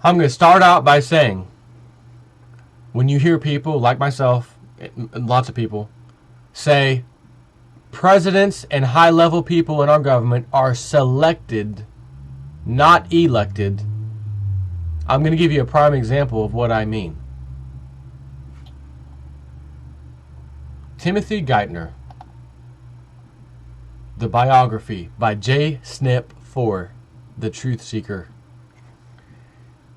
I'm going to start out by saying, when you hear people like myself, lots of people, say presidents and high-level people in our government are selected, not elected, I'm going to give you a prime example of what I mean. Timothy Geithner, the biography by J. Snip Ford, the Truth Seeker.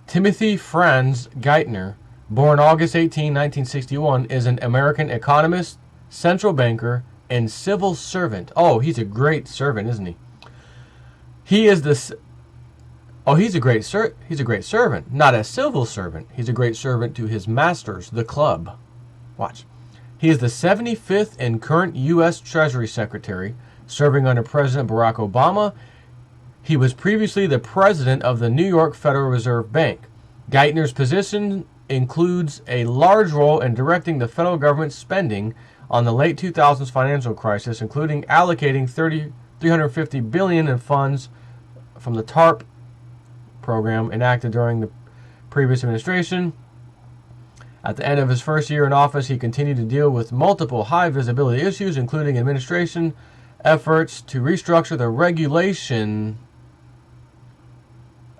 Timothy Franz Geithner, born August 18, 1961, is an American economist, central banker, and civil servant. Oh, he's a great servant, isn't he? He's a great servant, not a civil servant. He's a great servant to his masters, the club. Watch. He is the 75th and current U.S. Treasury Secretary, serving under President Barack Obama. He was previously the president of the New York Federal Reserve Bank. Geithner's position includes a large role in directing the federal government's spending on the late 2000s financial crisis, including allocating $350 billion in funds from the TARP program enacted during the previous administration. At the end of his first year in office, he continued to deal with multiple high-visibility issues, including administration efforts to restructure the regulation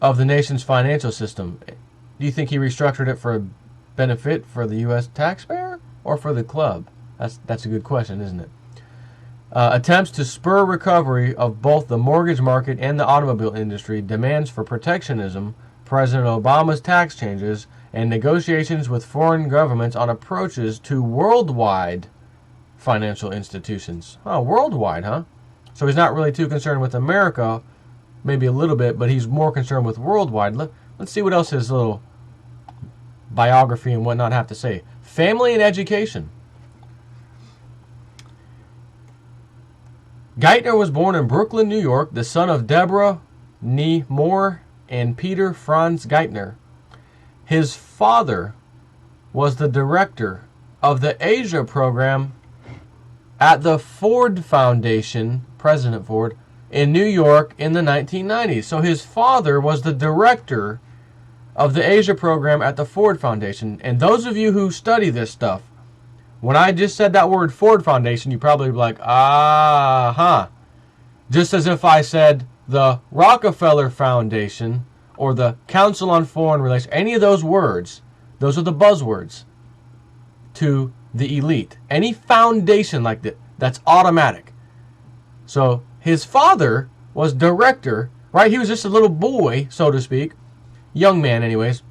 of the nation's financial system. Do you think he restructured it for a benefit for the U.S. taxpayer or for the club? That's a good question, isn't it? Attempts to spur recovery of both the mortgage market and the automobile industry, demands for protectionism, President Obama's tax changes, and negotiations with foreign governments on approaches to worldwide financial institutions. Oh, worldwide, huh? So he's not really too concerned with America, maybe a little bit, but he's more concerned with worldwide. Let's see what else his little biography and whatnot have to say. Family and education. Geithner was born in Brooklyn, New York, the son of Deborah Nee Moore and Peter Franz Geithner. His father was the director of the Asia program at the Ford Foundation, President Ford, in New York in the 1990s. So his father was the director of the Asia program at the Ford Foundation. And those of you who study this stuff, when I just said that word Ford Foundation, you probably be like, just as if I said the Rockefeller Foundation or the Council on Foreign Relations. Any of those words, those are the buzzwords to the elite. Any foundation like that, that's automatic. So his father was director, right? He was just a little boy, so to speak, young man anyways,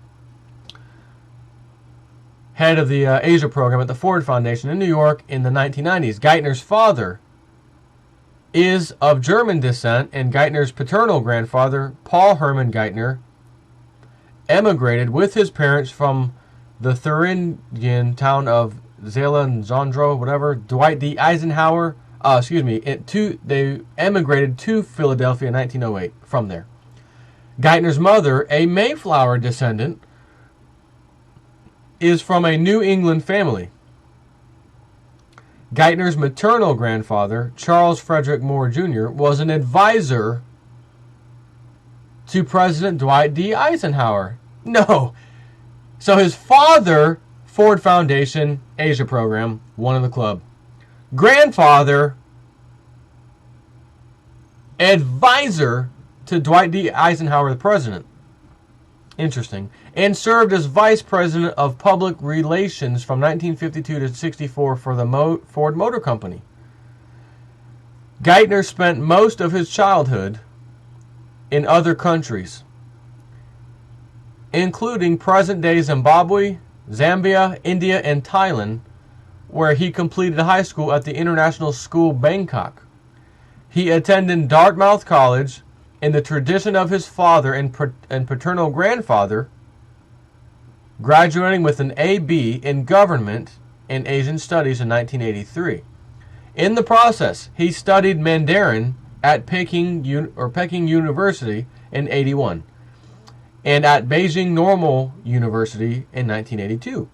head of the Asia program at the Ford Foundation in New York in the 1990s. Geithner's father is of German descent, and Geithner's paternal grandfather, Paul Herman Geithner, emigrated with his parents from the Thuringian town of Zalenzandro, whatever, Dwight D. Eisenhower, they emigrated to Philadelphia in 1908 from there. Geithner's mother, a Mayflower descendant, is from a New England family. Geithner's maternal grandfather, Charles Frederick Moore Jr., was an advisor to President Dwight D. Eisenhower. No. So his father, Ford Foundation, Asia program, one in the club. Grandfather, advisor to Dwight D. Eisenhower, the president. Interesting. And served as vice president of public relations from 1952 to 64 for the Ford Motor Company. Geithner spent most of his childhood in other countries, including present-day Zimbabwe, Zambia, India, and Thailand, where he completed high school at the International School Bangkok. He attended Dartmouth College in the tradition of his father and paternal grandfather, graduating with an A.B. in Government and Asian Studies in 1983. In the process, he studied Mandarin at Peking University in 81 and at Beijing Normal University in 1982.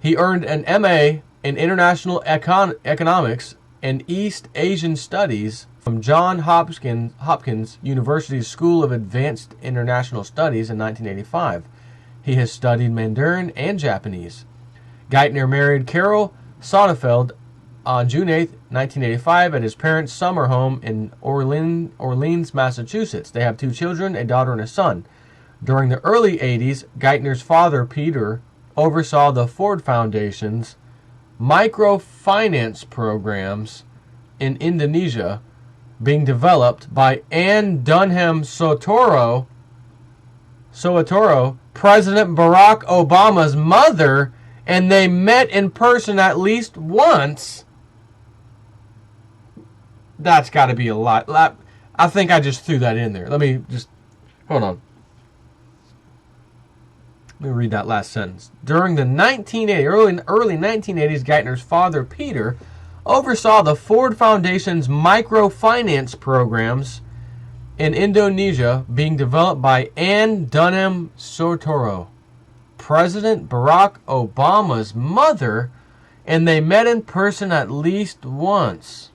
He earned an M.A. in International Economics and East Asian Studies from Johns Hopkins University's School of Advanced International Studies in 1985. He has studied Mandarin and Japanese. Geithner married Carol Sonnefeld on June 8, 1985, at his parents' summer home in Orleans, Massachusetts. They have 2 children, a daughter and a son. During the early 80s, Geithner's father, Peter, oversaw the Ford Foundation's microfinance programs in Indonesia being developed by Anne Dunham Soetoro, President Barack Obama's mother, and they met in person at least once. That's got to be a lot. I think I just threw that in there. Let me just, hold on. Let me read that last sentence. During the early 1980s, Geithner's father, Peter, oversaw the Ford Foundation's microfinance programs in Indonesia being developed by Anne Dunham Soetoro, President Barack Obama's mother, and they met in person at least once.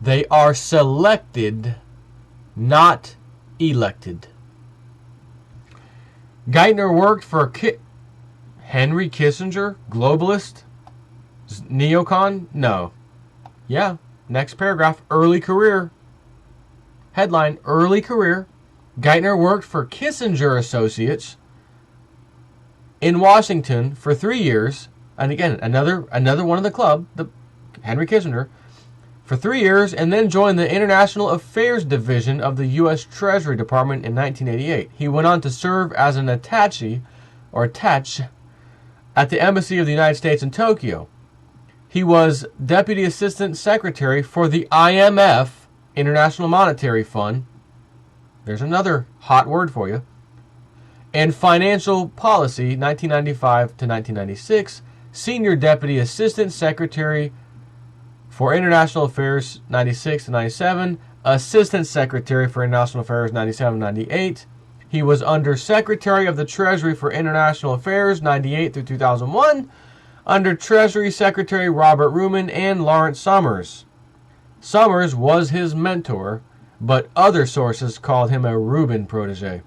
They are selected, not elected. Geithner worked for Henry Kissinger, globalist, neocon? No. Yeah, next paragraph, early career. Headline, early career. Geithner worked for Kissinger Associates in Washington for 3 years. And again, another one of the club, the Henry Kissinger, for 3 years, and then joined the International Affairs Division of the U.S. Treasury Department in 1988. He went on to serve as an attaché at the Embassy of the United States in Tokyo. He was Deputy Assistant Secretary for the IMF, International Monetary Fund. There's another hot word for you. And Financial Policy, 1995 to 1996. Senior Deputy Assistant Secretary for International Affairs, 96 to 97. Assistant Secretary for International Affairs, 97 to 98. He was Under Secretary of the Treasury for International Affairs, 98 through 2001. Under Treasury Secretary Robert Ruman and Lawrence Summers. Summers was his mentor, but other sources called him a Rubin protege.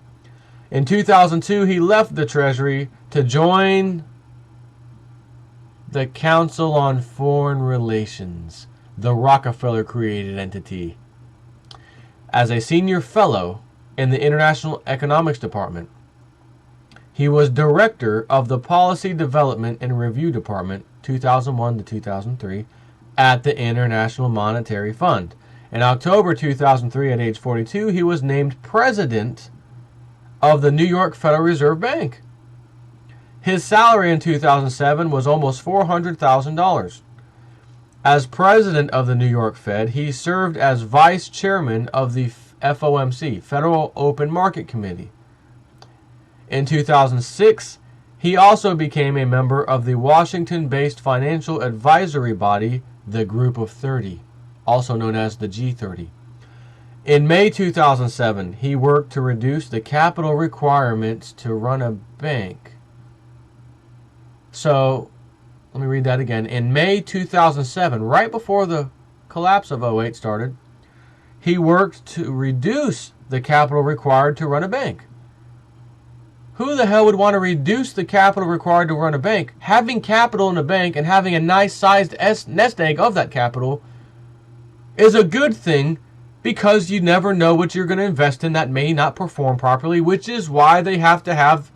In 2002, he left the Treasury to join the Council on Foreign Relations, the Rockefeller-created entity, as a senior fellow in the International Economics Department. He was director of the Policy Development and Review Department, 2001 to 2003, at the International Monetary Fund. In October 2003, at age 42, he was named president of the New York Federal Reserve Bank. His salary in 2007 was almost $400,000. As president of the New York Fed, he served as vice chairman of the FOMC, Federal Open Market Committee. In 2006, he also became a member of the Washington-based financial advisory body, the Group of 30, also known as the G30. In May 2007, he worked to reduce the capital requirements to run a bank. So, let me read that again. In May 2007, right before the collapse of 2008 started, he worked to reduce the capital required to run a bank. Who the hell would want to reduce the capital required to run a bank? Having capital in a bank and having a nice-sized nest egg of that capital is a good thing, because you never know what you're going to invest in that may not perform properly, which is why they have to have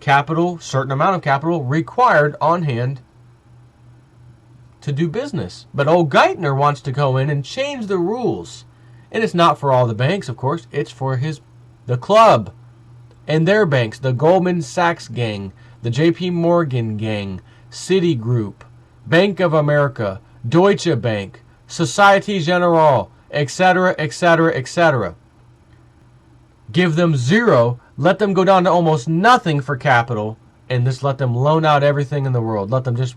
capital, certain amount of capital required on hand to do business. But old Geithner wants to go in and change the rules. And it's not for all the banks, of course. It's for the club and their banks, the Goldman Sachs gang, the JP Morgan gang, Citigroup, Bank of America, Deutsche Bank, Societe Generale, etc., etc., etc. Give them zero, let them go down to almost nothing for capital, and just let them loan out everything in the world. Let them just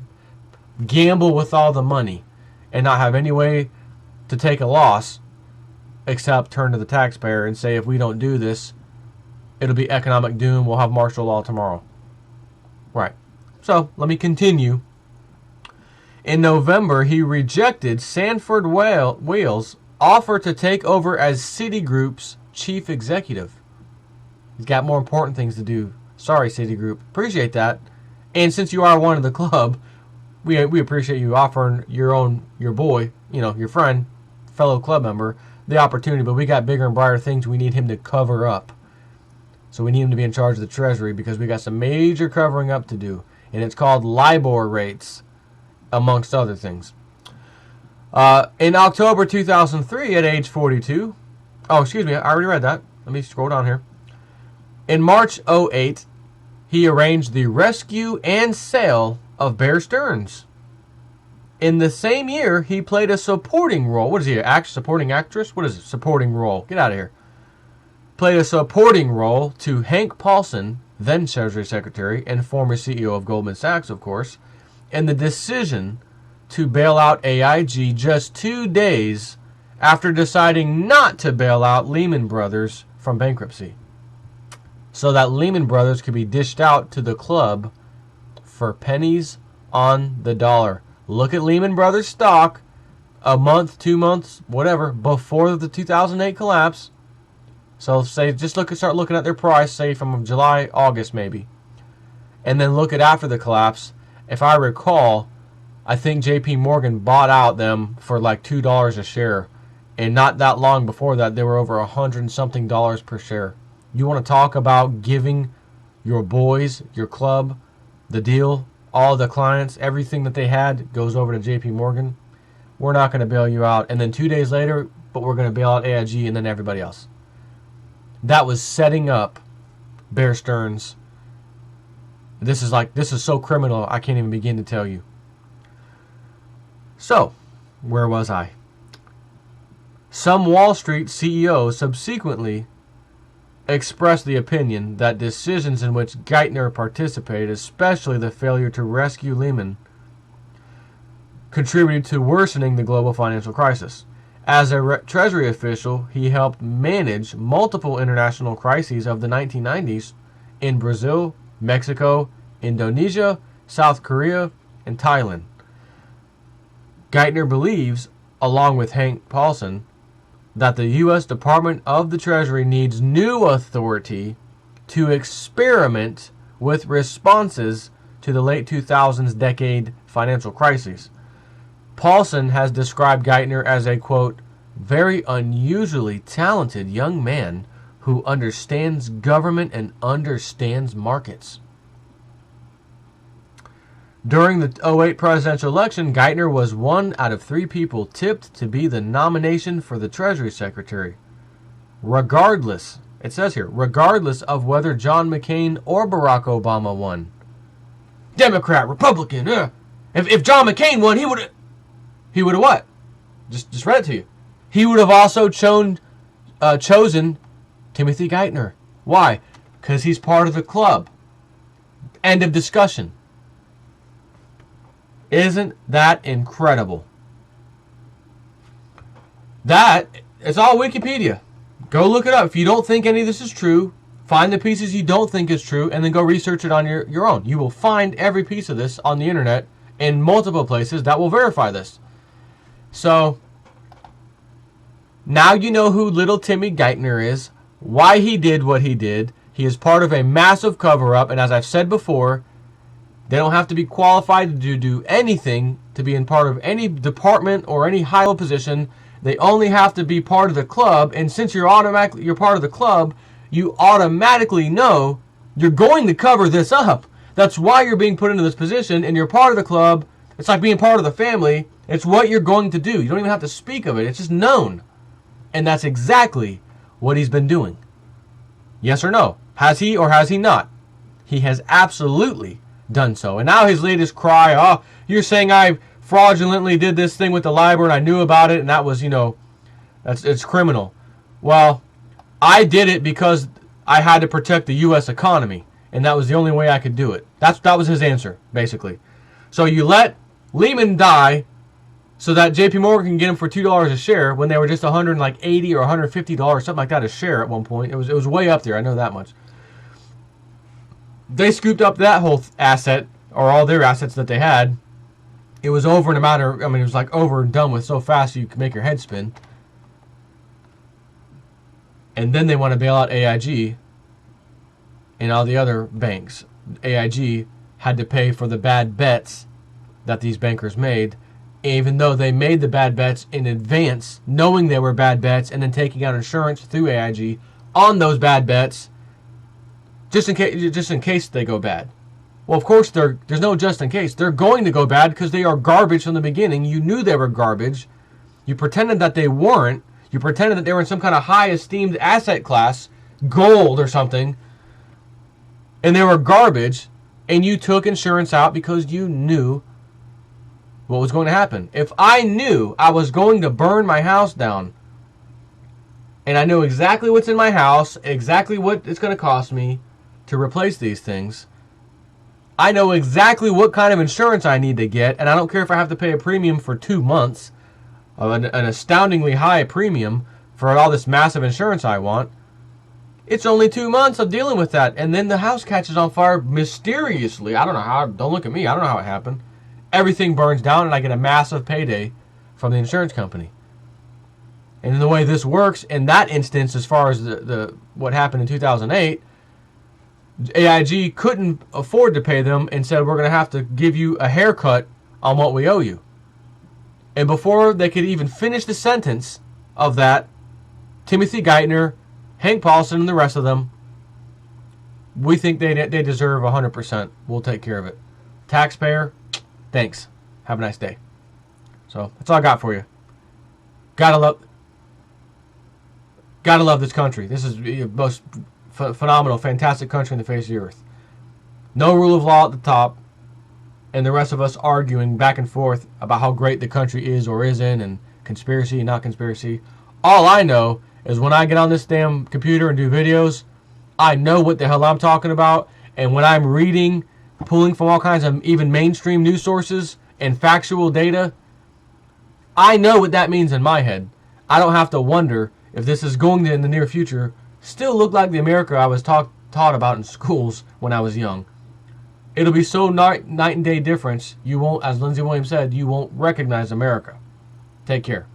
gamble with all the money and not have any way to take a loss except turn to the taxpayer and say, if we don't do this, it'll be economic doom. We'll have martial law tomorrow. Right. So, let me continue. In November, he rejected Sanford Wales' offer to take over as Citigroup's chief executive. He's got more important things to do. Sorry, Citigroup. Appreciate that. And since you are one of the club, we appreciate you offering your boy, your friend, fellow club member, the opportunity. But we got bigger and brighter things we need him to cover up. So we need him to be in charge of the Treasury because we got some major covering up to do. And it's called LIBOR rates, amongst other things. In October 2003, at age 42, I already read that. Let me scroll down here. In March 2008, he arranged the rescue and sale of Bear Stearns. In the same year, he played a supporting role. What is he, supporting actress? What is it? Supporting role. Get out of here. Played a supporting role to Hank Paulson, then Treasury Secretary and former CEO of Goldman Sachs, of course, in the decision to bail out AIG just 2 days after deciding not to bail out Lehman Brothers from bankruptcy, so that Lehman Brothers could be dished out to the club for pennies on the dollar. Look at Lehman Brothers stock a month, 2 months, whatever, before the 2008 collapse. So start looking at their price, say from July, August maybe. And then look at after the collapse. If I recall, I think JP Morgan bought out them for like $2 a share. And not that long before that, they were over $100 and something per share. You want to talk about giving your boys, your club, the deal, all the clients, everything that they had goes over to JP Morgan. We're not going to bail you out. And then 2 days later, but we're going to bail out AIG and then everybody else. That was setting up Bear Stearns. This is so criminal, I can't even begin to tell you. So, where was I? Some Wall Street CEOs subsequently expressed the opinion that decisions in which Geithner participated, especially the failure to rescue Lehman, contributed to worsening the global financial crisis. As a Treasury official, he helped manage multiple international crises of the 1990s in Brazil, Mexico, Indonesia, South Korea, and Thailand. Geithner believes, along with Hank Paulson, that the U.S. Department of the Treasury needs new authority to experiment with responses to the late 2000s decade financial crises. Paulson has described Geithner as a, quote, very unusually talented young man who understands government and understands markets. During the 2008 presidential election, Geithner was 1 out of 3 people tipped to be the nomination for the Treasury Secretary. Regardless, it says here, regardless of whether John McCain or Barack Obama won. Democrat, Republican, If John McCain won, he would have what? Just read it to you. He would have also chosen Timothy Geithner. Why? Because he's part of the club. End of discussion. Isn't that incredible? That is all Wikipedia. Go look it up. If you don't think any of this is true, find the pieces you don't think is true, and then go research it on your own. You will find every piece of this on the internet in multiple places that will verify this. So, now you know who little Timmy Geithner is, why he did what he did. He is part of a massive cover-up, and as I've said before, they don't have to be qualified to do anything to be in part of any department or any high-level position. They only have to be part of the club, and since you're part of the club, you automatically know you're going to cover this up. That's why you're being put into this position, and you're part of the club. It's like being part of the family. It's what you're going to do. You don't even have to speak of it. It's just known. And that's exactly what he's been doing. Yes or no? Has he or has he not? He has absolutely done so. And now his latest cry, oh, you're saying I fraudulently did this thing with the LIBOR and I knew about it and that was, it's criminal. Well, I did it because I had to protect the U.S. economy. And that was the only way I could do it. That was his answer, basically. So you let Lehman die so that JP Morgan can get him for $2 a share when they were just $180 or $150, something like that a share at one point. It was way up there, I know that much. They scooped up that whole asset, or all their assets that they had. It was over in a matter, it was like over and done with so fast you could make your head spin. And then they want to bail out AIG and all the other banks, AIG, had to pay for the bad bets that these bankers made, even though they made the bad bets in advance, knowing they were bad bets, and then taking out insurance through AIG on those bad bets, just in case they go bad. Well, of course, there's no just in case. They're going to go bad because they are garbage from the beginning. You knew they were garbage. You pretended that they weren't. You pretended that they were in some kind of high-esteemed asset class, gold or something, and they were garbage, and you took insurance out because you knew what was going to happen. If I knew I was going to burn my house down, and I knew exactly what's in my house, exactly what it's going to cost me to replace these things, I know exactly what kind of insurance I need to get, and I don't care if I have to pay a premium for 2 months, an astoundingly high premium for all this massive insurance I want. It's only 2 months of dealing with that, and then the house catches on fire mysteriously. I don't know how. Don't look at me. I don't know how it happened. Everything burns down, and I get a massive payday from the insurance company. And the way this works in that instance, as far as the what happened in 2008, AIG couldn't afford to pay them and said, we're going to have to give you a haircut on what we owe you. And before they could even finish the sentence of that, Timothy Geithner, Hank Paulson, and the rest of them, we think they deserve 100%. We'll take care of it. Taxpayer, thanks. Have a nice day. So that's all I got for you. Gotta love this country. This is the most phenomenal, fantastic country in the face of the earth. No rule of law at the top, and the rest of us arguing back and forth about how great the country is or isn't, and conspiracy and not conspiracy. All I know is when I get on this damn computer and do videos, I know what the hell I'm talking about, and when I'm reading, pulling from all kinds of even mainstream news sources and factual data, I know what that means in my head. I don't have to wonder if this is going to, in the near future, still look like the America I was taught about in schools when I was young. It'll be so night and day difference, you won't, as Lindsey Williams said, you won't recognize America. Take care.